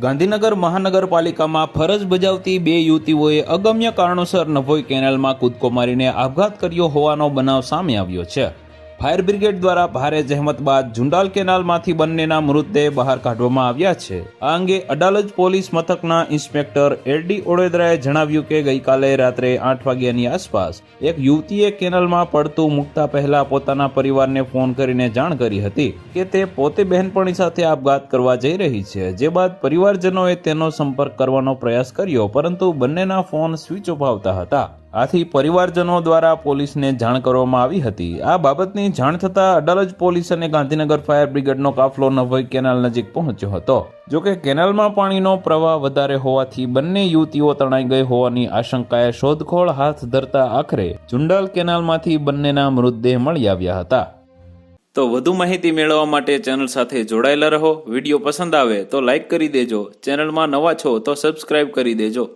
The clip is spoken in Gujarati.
ગાંધીનગર મહાનગરપાલિકામાં ફરજ બજાવતી બે યુવતીઓએ અગમ્ય કારણોસર નભોઈ કેનાલમાં કૂદકો મારીને આપઘાત કર્યો હોવાનો બનાવ સામે આવ્યો છે। ફાયર બ્રિગેડ દ્વારા ભારે જહેમત બાદ ઝુંડાલ કેનાલમાંથી બંનેના મૃતદેહ બહાર કાઢવામાં આવ્યા છે। આ અંગે અડાલજ પોલીસ મથકના ઇન્સ્પેક્ટર એલડી ઓડેદરાએ જણાવ્યું કે ગઈકાલે રાત્રે 8 વાગ્યાની આસપાસ એક યુવતીએ કેનાલમાં પડતું મૂકતા પહેલા પોતાના પરિવારને ફોન કરીને જાણ કરી હતી કે તે પોતે બહેનપણી સાથે આપઘાત કરવા જઈ રહી છે, જે બાદ પરિવારજનોએ તેનો સંપર્ક કરવાનો પ્રયાસ કર્યો, પરંતુ બંનેના ફોન સ્વિચ ઓફ આવતા હતા। આથી પરિવારજનો દ્વારા પોલીસને જાણ કરવામાં આવી હતી। આ બાબતની જાણ થતાં અડાલજ પોલીસ અને ગાંધીનગર ફાયર બ્રિગેડનો કાફલો નભોઈ કેનાલ નજીક પહોંચ્યો હતો। જોકે કેનાલમાં પાણીનો પ્રવાહ વધારે હોવાથી બંને યુવતીઓ તણાઈ ગઈ હોવાની આશંકાએ શોધખોળ હાથ ધરતા આખરે ઝુંડાલ કેનાલમાંથી બંનેના મૃતદેહ મળી આવ્યા હતા। તો વધુ માહિતી મેળવવા માટે ચેનલ સાથે જોડાયેલા રહો। વિડીયો પસંદ આવે તો લાઈક કરી દેજો, ચેનલમાં નવા છો તો સબસ્ક્રાઇબ કરી દેજો।